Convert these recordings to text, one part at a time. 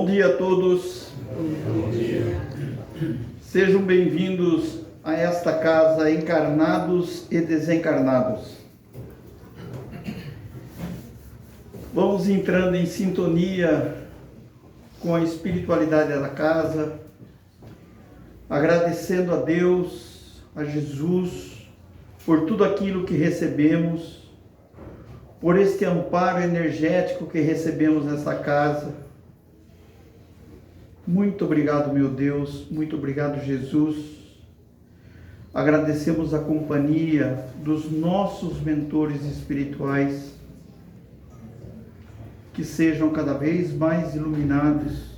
dia a todos. Bom dia. Sejam bem-vindos a esta casa, encarnados e desencarnados. Vamos entrando em sintonia com a espiritualidade da casa, agradecendo a Deus, a Jesus, por tudo aquilo que recebemos, por este amparo energético que recebemos nessa casa. Muito obrigado, meu Deus, muito obrigado, Jesus. Agradecemos a companhia dos nossos mentores espirituais, que sejam cada vez mais iluminados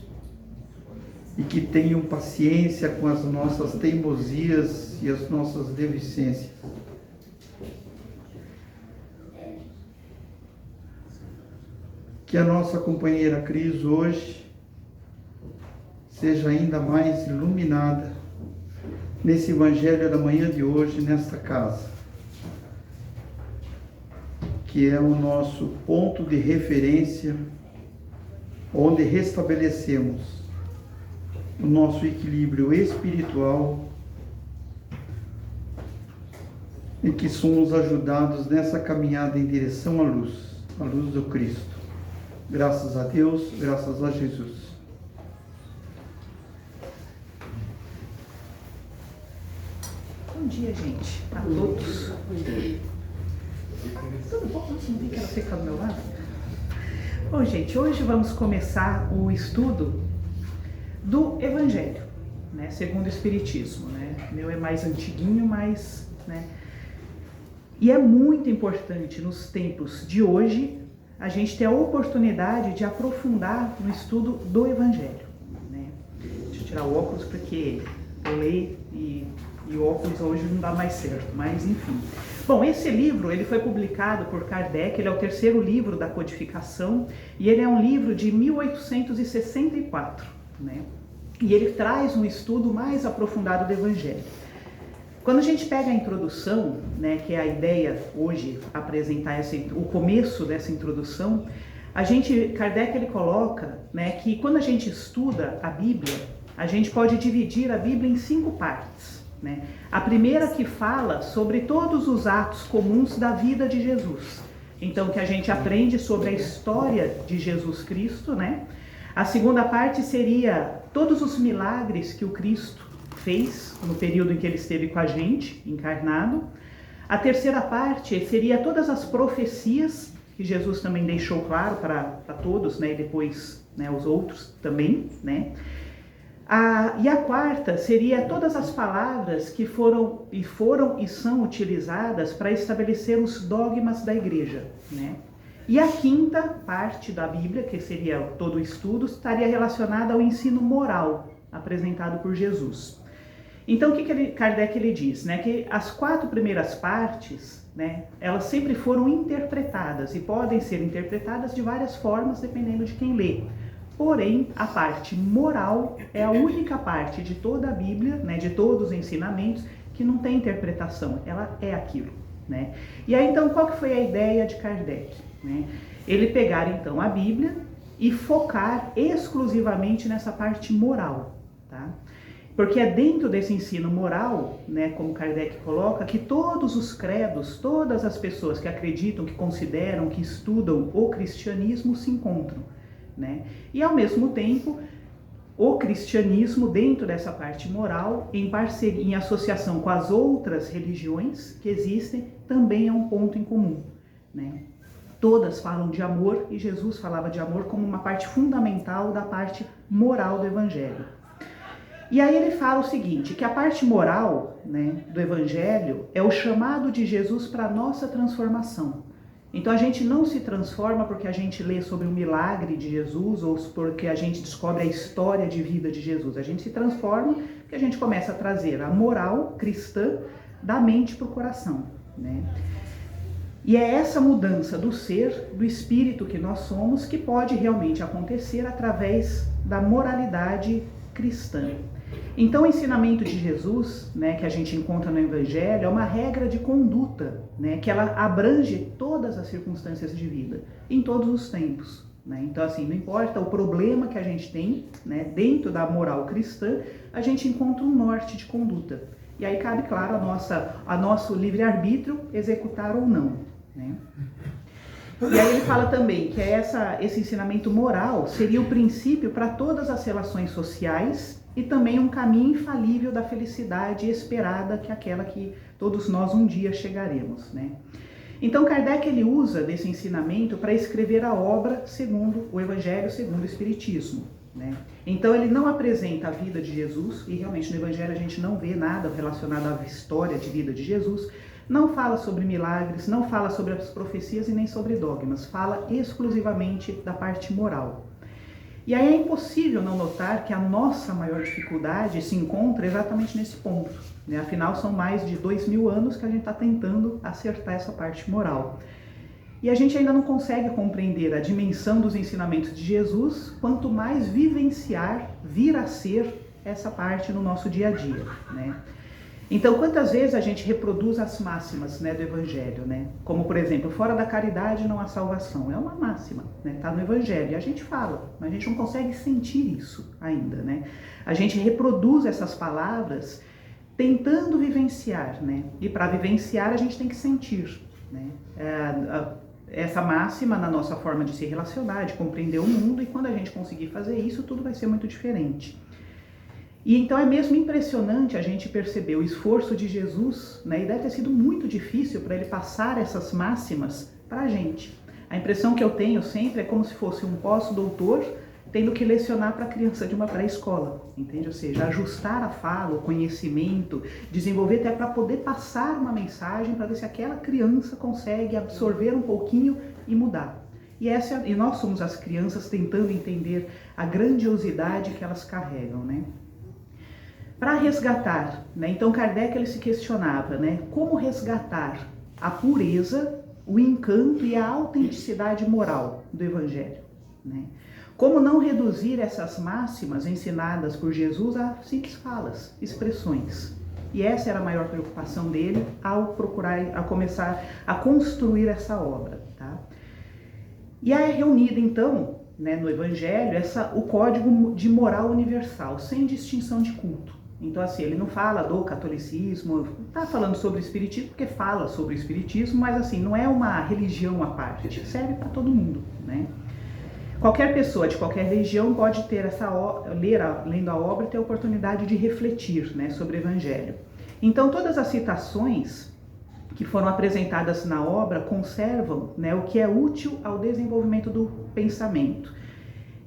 e que tenham paciência com as nossas teimosias e as nossas deficiências. Que a nossa companheira Cris hoje seja ainda mais iluminada nesse Evangelho da manhã de hoje, nesta casa, que é o nosso ponto de referência, onde restabelecemos o nosso equilíbrio espiritual e que somos ajudados nessa caminhada em direção à luz do Cristo. Graças a Deus, graças a Jesus. Bom dia, gente, a todos. Tudo bom? Não vi que ela fica do meu lado. Bom, gente, hoje vamos começar o estudo do Evangelho, né, segundo o Espiritismo, né? O meu é mais antiguinho, mas, né? E é muito importante nos tempos de hoje a gente ter a oportunidade de aprofundar no estudo do Evangelho, né? Deixa eu tirar o óculos porque eu leio e o óculos hoje não dá mais certo, mas enfim. Bom, esse livro ele foi publicado por Kardec, ele é o terceiro livro da codificação e ele é um livro de 1864, né? E ele traz um estudo mais aprofundado do Evangelho. Quando a gente pega a introdução, né, que é a ideia hoje apresentar o começo dessa introdução, Kardec ele coloca, né, que quando a gente estuda a Bíblia, a gente pode dividir a Bíblia em 5 partes, né? A primeira que fala sobre todos os atos comuns da vida de Jesus. Então, que a gente aprende sobre a história de Jesus Cristo, né? A segunda parte seria todos os milagres que o Cristo fez no período em que ele esteve com a gente, encarnado. A terceira parte seria todas as profecias que Jesus também deixou claro para todos, né? E depois, né, os outros também, né? E a quarta seria todas as palavras que foram e são utilizadas para estabelecer os dogmas da igreja, né? E a quinta parte da Bíblia, que seria todo o estudo, estaria relacionada ao ensino moral apresentado por Jesus. Então, o que Kardec ele diz? Né? Que as 4 primeiras partes, né, elas sempre foram interpretadas e podem ser interpretadas de várias formas, dependendo de quem lê. Porém, a parte moral é a única parte de toda a Bíblia, né, de todos os ensinamentos, que não tem interpretação, ela é aquilo, né? E aí, então, qual que foi a ideia de Kardec? Né? Ele pegar, então, a Bíblia e focar exclusivamente nessa parte moral, tá? Porque é dentro desse ensino moral, né, como Kardec coloca, que todos os credos, todas as pessoas que acreditam, que consideram, que estudam o cristianismo se encontram, né? E ao mesmo tempo, o cristianismo dentro dessa parte moral, em parceria, em associação com as outras religiões que existem, também é um ponto em comum, né? Todas falam de amor e Jesus falava de amor como uma parte fundamental da parte moral do Evangelho. E aí ele fala o seguinte, que a parte moral, né, do Evangelho é o chamado de Jesus para a nossa transformação. Então a gente não se transforma porque a gente lê sobre o milagre de Jesus ou porque a gente descobre a história de vida de Jesus. A gente se transforma porque a gente começa a trazer a moral cristã da mente para o coração, né? E é essa mudança do ser, do espírito que nós somos, que pode realmente acontecer através da moralidade cristã. Então, o ensinamento de Jesus, né, que a gente encontra no Evangelho, é uma regra de conduta, né, que ela abrange todas as circunstâncias de vida, em todos os tempos, né? Então, assim, não importa o problema que a gente tem, né, dentro da moral cristã, a gente encontra um norte de conduta. E aí cabe, claro, a nosso livre-arbítrio executar ou não, né? E aí ele fala também que esse ensinamento moral seria o princípio para todas as relações sociais e também um caminho infalível da felicidade esperada, que é aquela que todos nós um dia chegaremos, né? Então Kardec ele usa desse ensinamento para escrever a obra segundo o Evangelho, segundo o Espiritismo, né? Então ele não apresenta a vida de Jesus, e realmente no Evangelho a gente não vê nada relacionado à história de vida de Jesus, não fala sobre milagres, não fala sobre as profecias e nem sobre dogmas, fala exclusivamente da parte moral. E aí é impossível não notar que a nossa maior dificuldade se encontra exatamente nesse ponto, né? Afinal, são mais de 2000 anos que a gente está tentando acertar essa parte moral. E a gente ainda não consegue compreender a dimensão dos ensinamentos de Jesus, quanto mais vivenciar, vir a ser essa parte no nosso dia a dia, né? Então, quantas vezes a gente reproduz as máximas, né, do Evangelho, né? Como, por exemplo, fora da caridade não há salvação. É uma máxima, né? Está no Evangelho. E a gente fala, mas a gente não consegue sentir isso ainda, né? A gente reproduz essas palavras tentando vivenciar, né? E para vivenciar a gente tem que sentir, né? Essa máxima na nossa forma de se relacionar, de compreender o mundo, e quando a gente conseguir fazer isso, tudo vai ser muito diferente. E então é mesmo impressionante a gente perceber o esforço de Jesus, né? E deve ter sido muito difícil para ele passar essas máximas para a gente. A impressão que eu tenho sempre é como se fosse um pós-doutor tendo que lecionar para a criança de uma pré-escola, entende? Ou seja, ajustar a fala, o conhecimento, desenvolver até para poder passar uma mensagem para ver se aquela criança consegue absorver um pouquinho e mudar. E nós somos as crianças tentando entender a grandiosidade que elas carregam, né? Para resgatar, né? Então Kardec ele se questionava, né? Como resgatar a pureza, o encanto e a autenticidade moral do Evangelho, né? Como não reduzir essas máximas ensinadas por Jesus a simples falas, expressões. E essa era a maior preocupação dele ao começar a construir essa obra, tá? E aí é reunida então, né, no Evangelho o código de moral universal, sem distinção de culto. Então, assim, ele não fala do catolicismo, está falando sobre o espiritismo, porque fala sobre o espiritismo, mas assim, não é uma religião à parte, serve para todo mundo, né? Qualquer pessoa de qualquer religião pode ter lendo a obra, ter a oportunidade de refletir, né, sobre o Evangelho. Então, todas as citações que foram apresentadas na obra conservam, né, o que é útil ao desenvolvimento do pensamento.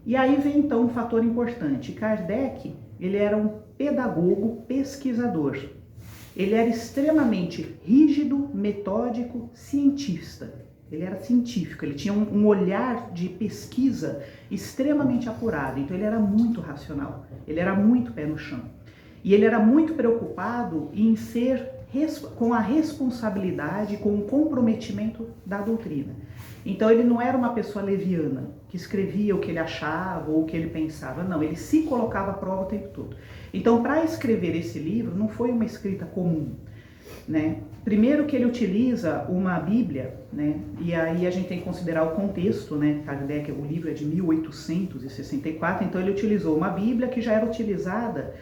E aí vem então um fator importante. Kardec, ele era um pedagogo, pesquisador. Ele era extremamente rígido, metódico, cientista. Ele era científico, ele tinha um olhar de pesquisa extremamente apurado. Então ele era muito racional, ele era muito pé no chão. E ele era muito preocupado em ser com a responsabilidade, com o comprometimento da doutrina. Então ele não era uma pessoa leviana, que escrevia o que ele achava ou o que ele pensava. Não, ele se colocava à prova o tempo todo. Então, para escrever esse livro, não foi uma escrita comum, né? Primeiro que ele utiliza uma Bíblia, né? E aí a gente tem que considerar o contexto, né? Kardec, o livro é de 1864, então ele utilizou uma Bíblia que já era utilizada,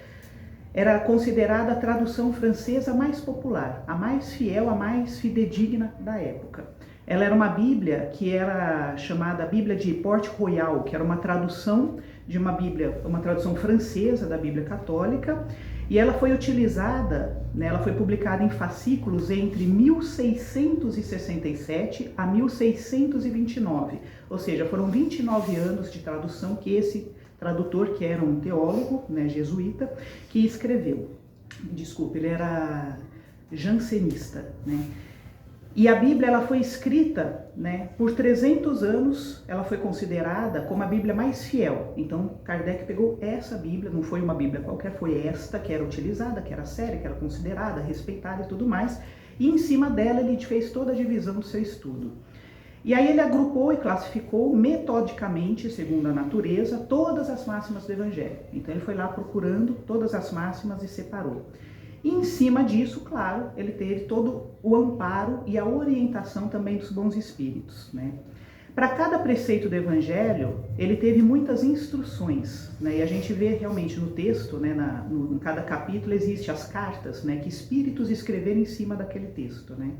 era considerada a tradução francesa mais popular, a mais fiel, a mais fidedigna da época. Ela era uma Bíblia que era chamada Bíblia de Port-Royal, que era uma tradução de uma Bíblia, uma tradução francesa da Bíblia Católica, e ela foi utilizada, né, ela foi publicada em fascículos entre 1667 a 1629, ou seja, foram 29 anos de tradução que esse tradutor, que era um teólogo, né, jesuíta, que escreveu. Desculpe, ele era jansenista, né? E a Bíblia ela foi escrita, né, por 300 anos, ela foi considerada como a Bíblia mais fiel. Então, Kardec pegou essa Bíblia, não foi uma Bíblia qualquer, foi esta que era utilizada, que era séria, que era considerada, respeitada e tudo mais. E em cima dela ele fez toda a divisão do seu estudo. E aí ele agrupou e classificou metodicamente, segundo a natureza, todas as máximas do Evangelho. Então ele foi lá procurando todas as máximas e separou. E em cima disso, claro, ele teve todo o amparo e a orientação também dos bons espíritos, né? Para cada preceito do Evangelho, ele teve muitas instruções, né? E a gente vê realmente no texto, né, em cada capítulo, existem as cartas, né, que espíritos escreveram em cima daquele texto, né?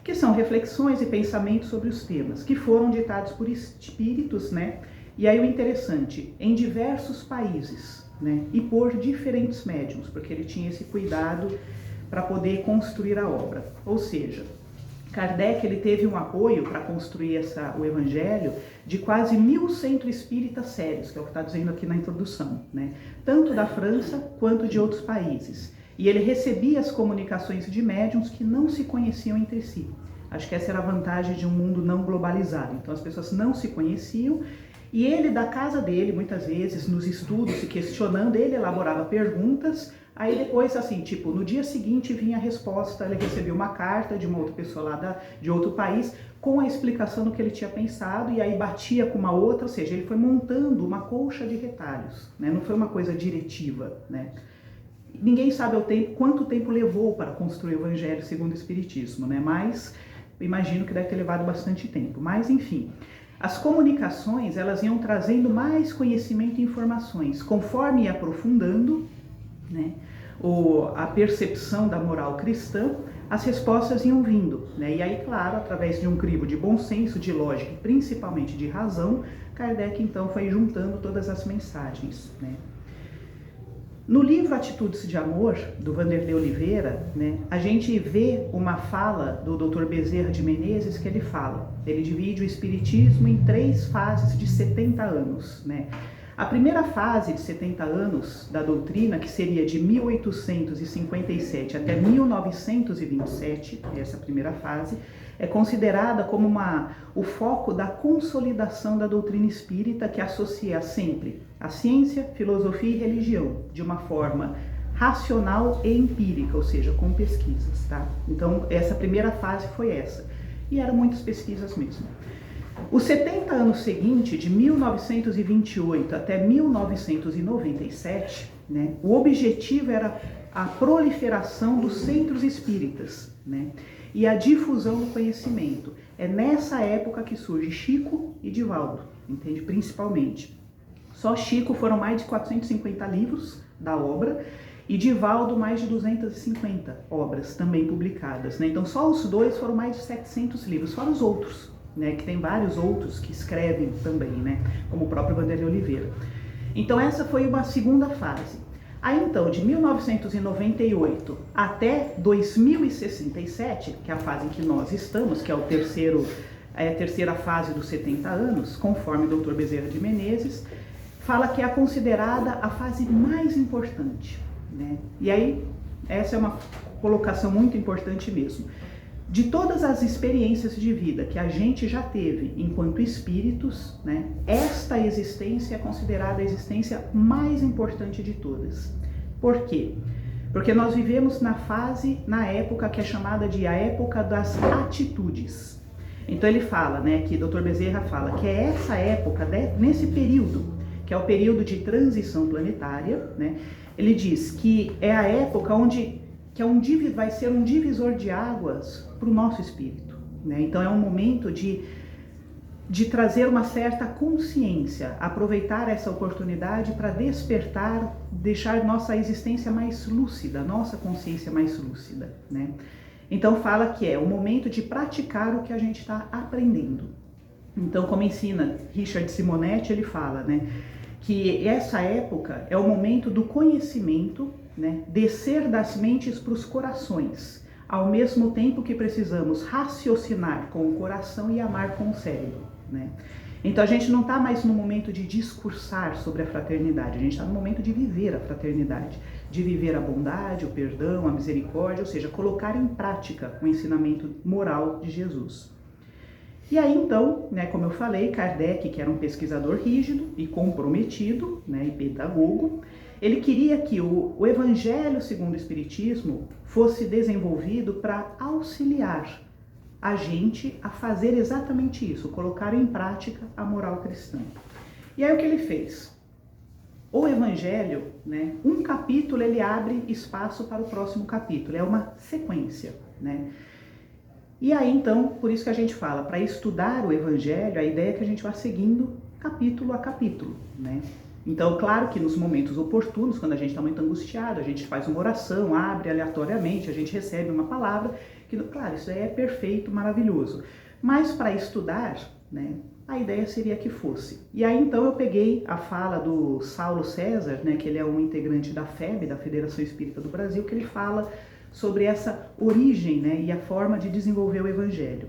Que são reflexões e pensamentos sobre os temas, que foram ditados por espíritos, né? E aí o interessante, em diversos países, né? E por diferentes médiuns, porque ele tinha esse cuidado para poder construir a obra. Ou seja, Kardec ele teve um apoio para construir o Evangelho de quase 1000 centros espíritas sérios, que é o que está dizendo aqui na introdução, né? Tanto da França quanto de outros países. E ele recebia as comunicações de médiuns que não se conheciam entre si. Acho que essa era a vantagem de um mundo não globalizado. Então as pessoas não se conheciam e ele, da casa dele, muitas vezes, nos estudos, se questionando, ele elaborava perguntas. Aí depois, assim, tipo, no dia seguinte vinha a resposta, ele recebeu uma carta de uma outra pessoa lá de outro país com a explicação do que ele tinha pensado e aí batia com uma outra, ou seja, ele foi montando uma colcha de retalhos, né? Não foi uma coisa diretiva, né? Ninguém sabe quanto tempo levou para construir o Evangelho segundo o Espiritismo, né? Mas imagino que deve ter levado bastante tempo. Mas, enfim, as comunicações, elas iam trazendo mais conhecimento e informações, conforme ia aprofundando, né, a percepção da moral cristã, as respostas iam vindo, né? E aí, claro, através de um crivo de bom senso, de lógica e principalmente de razão, Kardec então foi juntando todas as mensagens, né? No livro Atitudes de Amor, do Vanderlei Oliveira, né, a gente vê uma fala do Dr. Bezerra de Menezes que ele divide o Espiritismo em 3 fases de 70 anos, né? A primeira fase de 70 anos da doutrina, que seria de 1857 até 1927, essa primeira fase, é considerada como o foco da consolidação da doutrina espírita, que associa sempre a ciência, filosofia e religião, de uma forma racional e empírica, ou seja, com pesquisas, tá? Então, essa primeira fase foi essa, e eram muitas pesquisas mesmo. Os 70 anos seguintes, de 1928 até 1997, né, o objetivo era a proliferação dos centros espíritas, né, e a difusão do conhecimento. É nessa época que surge Chico e Divaldo, entende? Principalmente. Só Chico foram mais de 450 livros da obra e Divaldo mais de 250 obras também publicadas, né? Então só os dois foram mais de 700 livros, fora os outros, né, que tem vários outros que escrevem também, né, como o próprio Vanderlei Oliveira. Então essa foi uma segunda fase. Aí então, de 1998 até 2067, que é a fase em que nós estamos, que é a terceira fase dos 70 anos, conforme o Dr. Bezerra de Menezes, fala que é considerada a fase mais importante, né? E aí, essa é uma colocação muito importante mesmo. De todas as experiências de vida que a gente já teve enquanto espíritos, né, esta existência é considerada a existência mais importante de todas. Por quê? Porque nós vivemos na época que é chamada de a época das atitudes. Então ele fala, né, que Dr. Bezerra fala que é essa época, nesse período, que é o período de transição planetária, né, ele diz que é a época que vai ser um divisor de águas para o nosso espírito, né? Então é um momento de trazer uma certa consciência, aproveitar essa oportunidade para despertar, deixar nossa existência mais lúcida, nossa consciência mais lúcida, né? Então fala que é o momento de praticar o que a gente está aprendendo. Então, como ensina Richard Simonetti, ele fala, né, que essa época é o momento do conhecimento, né, descer das mentes para os corações, ao mesmo tempo que precisamos raciocinar com o coração e amar com o cérebro, né? Então a gente não está mais no momento de discursar sobre a fraternidade, a gente está no momento de viver a fraternidade, de viver a bondade, o perdão, a misericórdia, ou seja, colocar em prática o ensinamento moral de Jesus. E aí então, né, como eu falei, Kardec, que era um pesquisador rígido e comprometido, né, e pedagogo, ele queria que o Evangelho segundo o Espiritismo fosse desenvolvido para auxiliar a gente a fazer exatamente isso, colocar em prática a moral cristã. E aí o que ele fez? O Evangelho, né, um capítulo ele abre espaço para o próximo capítulo, é uma sequência, né? E aí, então, por isso que a gente fala, para estudar o Evangelho, a ideia é que a gente vá seguindo capítulo a capítulo, né? Então, claro que nos momentos oportunos, quando a gente está muito angustiado, a gente faz uma oração, abre aleatoriamente, a gente recebe uma palavra, que, claro, isso aí é perfeito, maravilhoso. Mas para estudar, né, a ideia seria que fosse. E aí, então, eu peguei a fala do Saulo César, né, que ele é um integrante da FEB, da Federação Espírita do Brasil, que ele fala sobre essa origem, né, e a forma de desenvolver o Evangelho.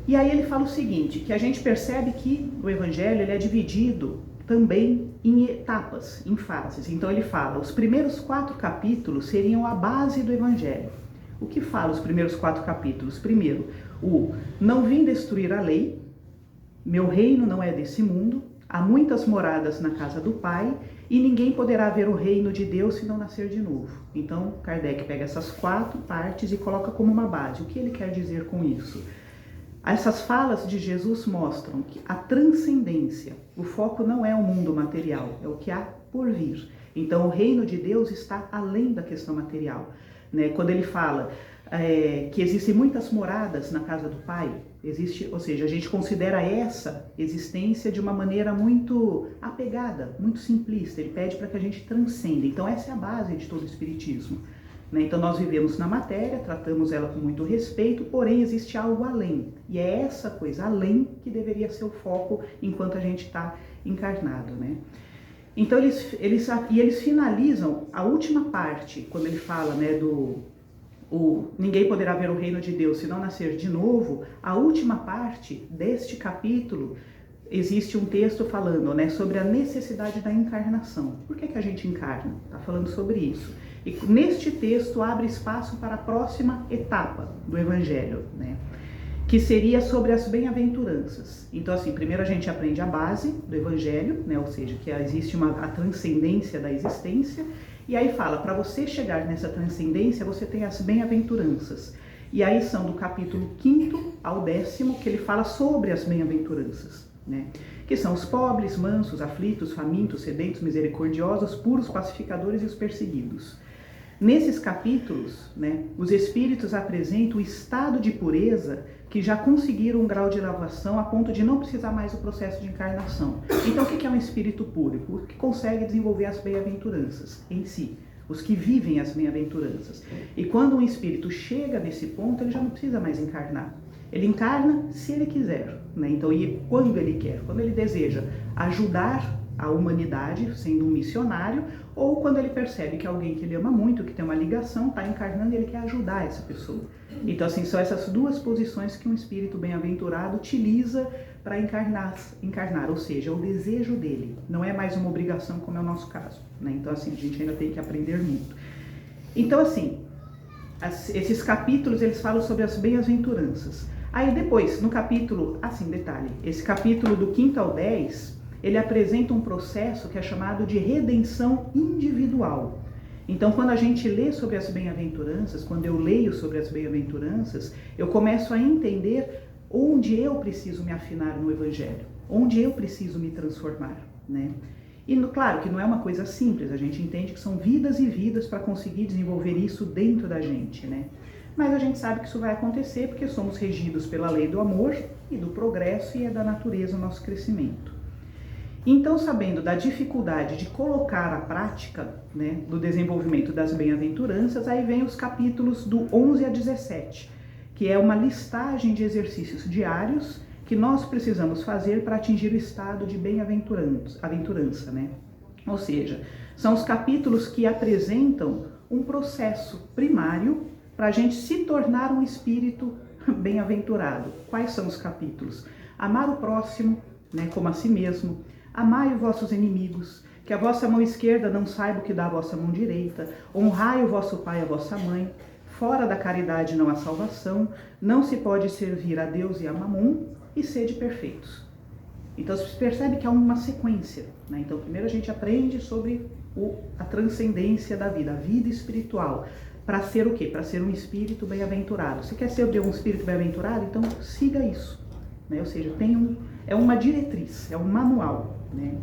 E aí ele fala o seguinte, que a gente percebe que o Evangelho ele é dividido também em etapas, em fases. Então ele fala, os primeiros 4 capítulos seriam a base do Evangelho. O que fala os primeiros 4 capítulos? Primeiro, o não vim destruir a lei, meu reino não é desse mundo, há muitas moradas na casa do Pai e ninguém poderá ver o reino de Deus se não nascer de novo. Então Kardec pega essas 4 partes e coloca como uma base. O que ele quer dizer com isso? Essas falas de Jesus mostram que a transcendência, o foco não é o mundo material, é o que há por vir. Então o reino de Deus está além da questão material, né? Quando ele fala que existem muitas moradas na casa do Pai, ou seja, a gente considera essa existência de uma maneira muito apegada, muito simplista. Ele pede para que a gente transcenda. Então essa é a base de todo o Espiritismo. Então nós vivemos na matéria, tratamos ela com muito respeito, porém existe algo além. E é essa coisa além que deveria ser o foco enquanto a gente está encarnado, né? Então eles finalizam a última parte, quando ele fala, né, ninguém poderá ver o reino de Deus se não nascer de novo. A última parte deste capítulo existe um texto falando, né, sobre a necessidade da encarnação. Por que a gente encarna? Está falando sobre isso. E neste texto abre espaço para a próxima etapa do Evangelho, né, que seria sobre as bem-aventuranças. Então, assim, primeiro a gente aprende a base do Evangelho, né, ou seja, que existe a transcendência da existência, e aí fala, para você chegar nessa transcendência, você tem as bem-aventuranças. E aí são do capítulo 5º ao 10º, que ele fala sobre as bem-aventuranças, né, que são os pobres, mansos, aflitos, famintos, sedentos, misericordiosos, puros, pacificadores e os perseguidos. Nesses capítulos, né, os espíritos apresentam o estado de pureza que já conseguiram um grau de elevação a ponto de não precisar mais do processo de encarnação. Então, o que é um espírito puro? O que consegue desenvolver as bem-aventuranças em si, os que vivem as bem-aventuranças. E quando um espírito chega nesse ponto, ele já não precisa mais encarnar. Ele encarna se ele quiser, né? Então, e quando ele quer? Quando ele deseja ajudar a humanidade, sendo um missionário, ou quando ele percebe que alguém que ele ama muito, que tem uma ligação, está encarnando e ele quer ajudar essa pessoa. Então, assim, são essas 2 posições que um espírito bem-aventurado utiliza para encarnar, ou seja, o desejo dele. Não é mais uma obrigação, como é o nosso caso, né? Então, assim, a gente ainda tem que aprender muito. Então, assim, esses capítulos, eles falam sobre as bem-aventuranças. Aí depois, no capítulo, assim, detalhe, esse capítulo do 5º ao 10, ele apresenta um processo que é chamado de redenção individual. Então, quando a gente lê sobre as bem-aventuranças, quando eu leio sobre as bem-aventuranças, eu começo a entender onde eu preciso me afinar no Evangelho, onde eu preciso me transformar, né? E claro que não é uma coisa simples, a gente entende que são vidas e vidas para conseguir desenvolver isso dentro da gente, né? Mas a gente sabe que isso vai acontecer porque somos regidos pela lei do amor e do progresso e é da natureza o nosso crescimento. Então, sabendo da dificuldade de colocar a prática, né, do desenvolvimento das bem-aventuranças, aí vem os capítulos do 11 a 17, que é uma listagem de exercícios diários que nós precisamos fazer para atingir o estado de bem-aventurança, né? Ou seja, são os capítulos que apresentam um processo primário para a gente se tornar um espírito bem-aventurado. Quais são os capítulos? Amar o próximo, né, como a si mesmo. Amai os vossos inimigos, que a vossa mão esquerda não saiba o que dá a vossa mão direita. Honrai o vosso pai e a vossa mãe. Fora da caridade não há salvação. Não se pode servir a Deus e a Mamon. E sede perfeitos. Então você percebe que há uma sequência, né? Então primeiro a gente aprende sobre a transcendência da vida, a vida espiritual. Para ser o quê? Para ser um espírito bem-aventurado. Se quer ser um espírito bem-aventurado, então siga isso, né? Ou seja, é uma diretriz, é um manual, né?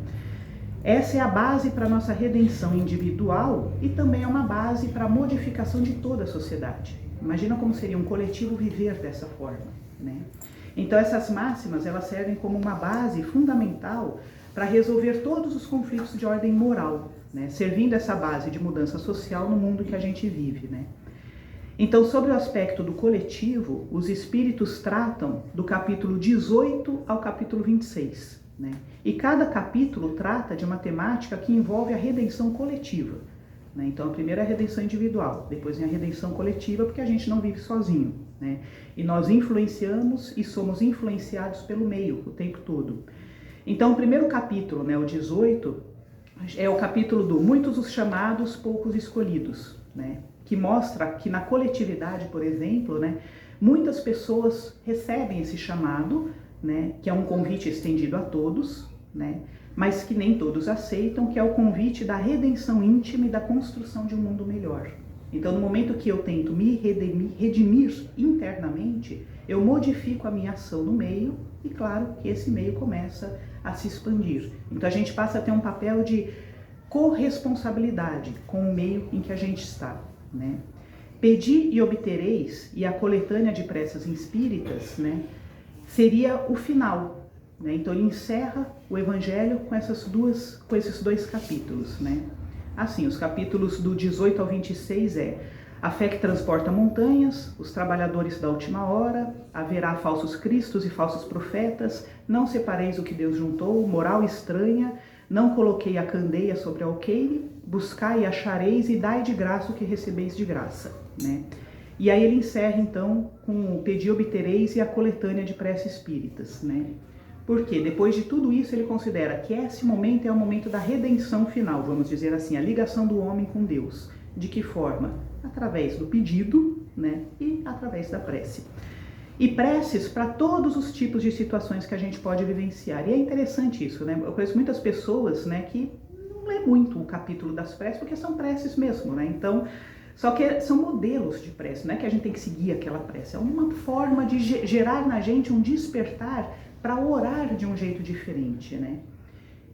Essa é a base para a nossa redenção individual e também é uma base para a modificação de toda a sociedade. Imagina como seria um coletivo viver dessa forma, né? Então essas máximas, elas servem como uma base fundamental para resolver todos os conflitos de ordem moral, né? Servindo essa base de mudança social no mundo que a gente vive, né? Então, sobre o aspecto do coletivo, os espíritos tratam do capítulo 18 ao capítulo 26, né? E cada capítulo trata de uma temática que envolve a redenção coletiva, né? Então, a primeira é a redenção individual, depois vem a redenção coletiva, porque a gente não vive sozinho, né? E nós influenciamos e somos influenciados pelo meio o tempo todo. Então, o primeiro capítulo, né, o 18, é o capítulo do Muitos os chamados, poucos escolhidos, né? Que mostra que na coletividade, por exemplo, né, muitas pessoas recebem esse chamado, né, que é um convite estendido a todos, né, mas que nem todos aceitam, que é o convite da redenção íntima e da construção de um mundo melhor. Então, no momento que eu tento me redimir internamente, eu modifico a minha ação no meio e, claro, que esse meio começa a se expandir. Então, a gente passa a ter um papel de corresponsabilidade com o meio em que a gente está, né? Pedi e obtereis, e a coletânea de preces espíritas, né, seria o final, né? Então ele encerra o Evangelho com esses dois capítulos, né? Assim, os capítulos do 18 ao 26 é a fé que transporta montanhas, os trabalhadores da última hora, haverá falsos cristos e falsos profetas, não separeis o que Deus juntou, moral estranha, não coloquei a candeia sobre o alqueire, buscai e achareis e dai de graça o que recebeis de graça, né? E aí ele encerra então com o pedi obtereis e a coletânea de preces espíritas, né? Porque depois de tudo isso ele considera que esse momento é o momento da redenção final, vamos dizer assim, a ligação do homem com Deus. De que forma? Através do pedido, né? E através da prece. E preces para todos os tipos de situações que a gente pode vivenciar. E é interessante isso, né? Eu conheço muitas pessoas, né, que não lê muito o capítulo das preces, porque são preces mesmo, né? Então, só que são modelos de prece, não é que a gente tem que seguir aquela prece, é uma forma de gerar na gente um despertar para orar de um jeito diferente, né?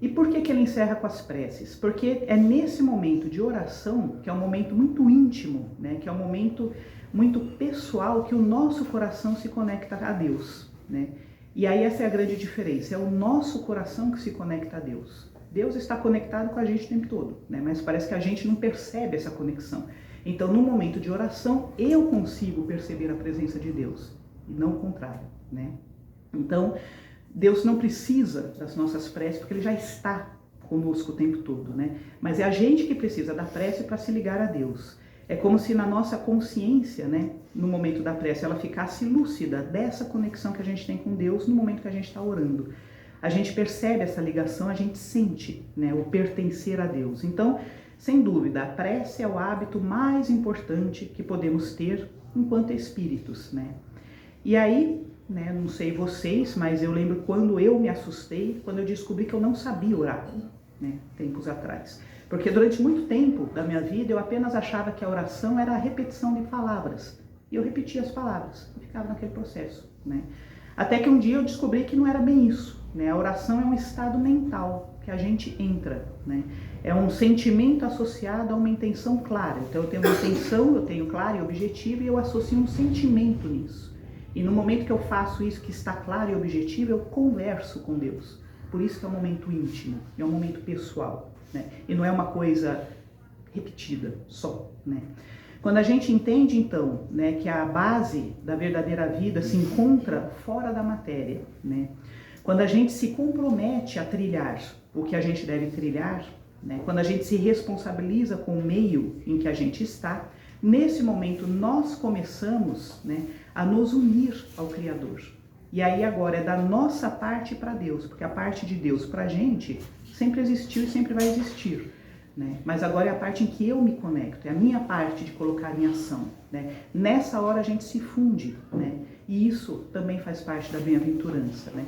E por que ele encerra com as preces? Porque é nesse momento de oração, que é um momento muito íntimo, né? Que é um momento muito pessoal, que o nosso coração se conecta a Deus, né? E aí essa é a grande diferença, é o nosso coração que se conecta a Deus. Deus está conectado com a gente o tempo todo, né? Mas parece que a gente não percebe essa conexão. Então, no momento de oração, eu consigo perceber a presença de Deus, e não o contrário, né? Então, Deus não precisa das nossas preces, porque Ele já está conosco o tempo todo, né? Mas é a gente que precisa da prece para se ligar a Deus. É como se na nossa consciência, né, no momento da prece, ela ficasse lúcida dessa conexão que a gente tem com Deus no momento que a gente está orando. A gente percebe essa ligação, a gente sente, né, o pertencer a Deus. Então, sem dúvida, a prece é o hábito mais importante que podemos ter enquanto espíritos, né? E aí, né, não sei vocês, mas eu lembro quando eu me assustei, quando eu descobri que eu não sabia orar, né, tempos atrás. Porque durante muito tempo da minha vida eu apenas achava que a oração era a repetição de palavras. E eu repetia as palavras e ficava naquele processo, né? Até que um dia eu descobri que não era bem isso, né? A oração é um estado mental que a gente entra, né? É um sentimento associado a uma intenção clara. Então eu tenho uma intenção, eu tenho clara e objetiva e eu associo um sentimento nisso. E no momento que eu faço isso que está claro e objetivo, eu converso com Deus. Por isso que é um momento íntimo, é um momento pessoal, né? E não é uma coisa repetida só, né? Quando a gente entende, então, né, que a base da verdadeira vida se encontra fora da matéria, né? Quando a gente se compromete a trilhar o que a gente deve trilhar, né? Quando a gente se responsabiliza com o meio em que a gente está, nesse momento nós começamos, né, a nos unir ao Criador. E aí agora é da nossa parte para Deus, porque a parte de Deus para a gente sempre existiu e sempre vai existir, né? Mas agora é a parte em que eu me conecto, é a minha parte de colocar em ação, né? Nessa hora a gente se funde, né? E isso também faz parte da bem-aventurança, né?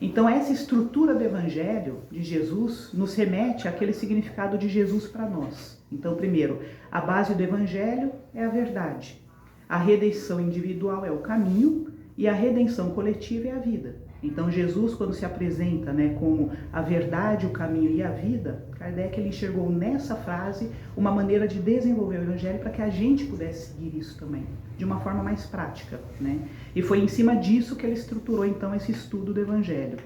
Então essa estrutura do Evangelho de Jesus nos remete àquele significado de Jesus para nós. Então, primeiro, a base do Evangelho é a verdade. A redenção individual é o caminho e a redenção coletiva é a vida. Então Jesus, quando se apresenta, né, como a verdade, o caminho e a vida, Kardec ele enxergou nessa frase uma maneira de desenvolver o Evangelho para que a gente pudesse seguir isso também, de uma forma mais prática, né? E foi em cima disso que ele estruturou então esse estudo do Evangelho,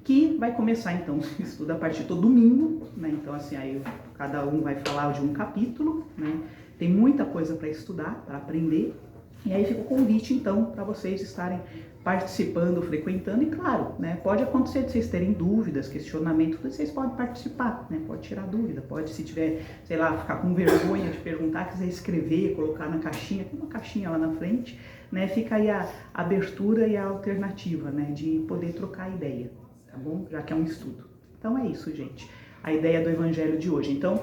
que vai começar então o estudo a partir do domingo, né? Então assim, aí cada um vai falar de um capítulo, né? Tem muita coisa para estudar, para aprender. E aí fica o convite, então, para vocês estarem participando, frequentando. E claro, né, pode acontecer de vocês terem dúvidas, questionamentos, vocês podem participar, né, pode tirar dúvida, pode, se tiver, sei lá, ficar com vergonha de perguntar, quiser escrever, colocar na caixinha, tem uma caixinha lá na frente, né, fica aí a abertura e a alternativa, né, de poder trocar ideia, tá bom? Já que é um estudo. Então é isso, gente, a ideia do Evangelho de hoje. Então,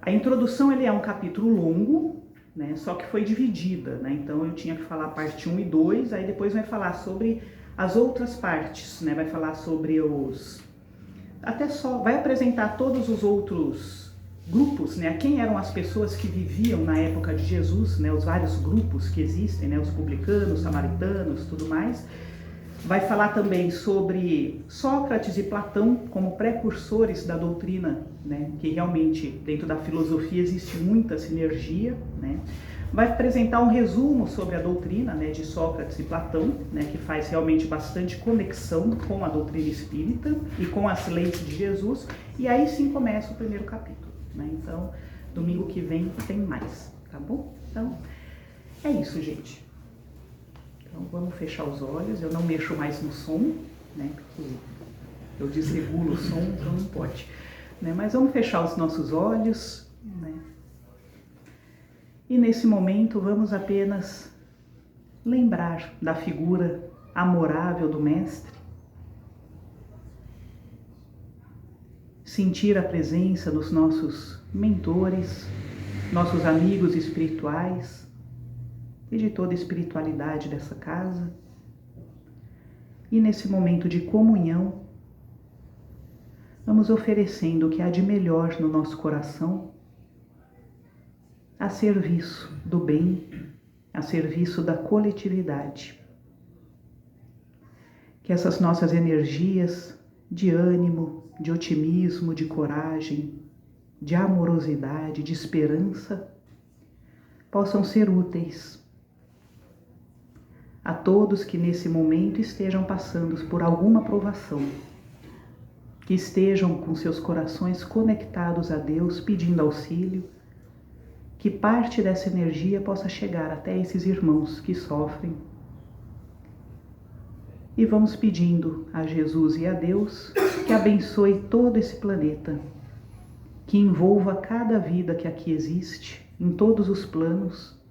a introdução, ele é um capítulo longo, né, só que foi dividida, né, então eu tinha que falar parte 1 e 2, aí depois vai falar sobre as outras partes, né, vai falar sobre vai apresentar todos os outros grupos, né, quem eram as pessoas que viviam na época de Jesus, né, os vários grupos que existem, né, os publicanos, samaritanos, tudo mais. Vai falar também sobre Sócrates e Platão como precursores da doutrina, né, que realmente dentro da filosofia existe muita sinergia, né. Vai apresentar um resumo sobre a doutrina, né, de Sócrates e Platão, né, que faz realmente bastante conexão com a doutrina espírita e com as leis de Jesus, e aí sim começa o primeiro capítulo, né. Então, domingo que vem tem mais, tá bom? Então, é isso, gente. Então vamos fechar os olhos, eu não mexo mais no som, né, porque eu desregulo o som, então não pode, né, mas vamos fechar os nossos olhos, né, e nesse momento vamos apenas lembrar da figura amorável do Mestre, sentir a presença dos nossos mentores, nossos amigos espirituais, e de toda a espiritualidade dessa casa. E nesse momento de comunhão, vamos oferecendo o que há de melhor no nosso coração, a serviço do bem, a serviço da coletividade. Que essas nossas energias de ânimo, de otimismo, de coragem, de amorosidade, de esperança, possam ser úteis a todos que nesse momento estejam passando por alguma provação, que estejam com seus corações conectados a Deus, pedindo auxílio, que parte dessa energia possa chegar até esses irmãos que sofrem. E vamos pedindo a Jesus e a Deus que abençoe todo esse planeta, que envolva cada vida que aqui existe, em todos os planos,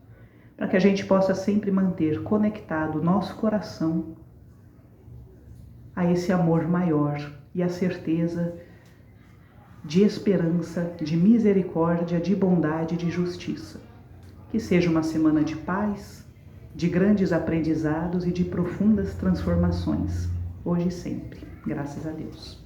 para que a gente possa sempre manter conectado o nosso coração a esse amor maior e a certeza de esperança, de misericórdia, de bondade e de justiça. Que seja uma semana de paz, de grandes aprendizados e de profundas transformações, hoje e sempre. Graças a Deus.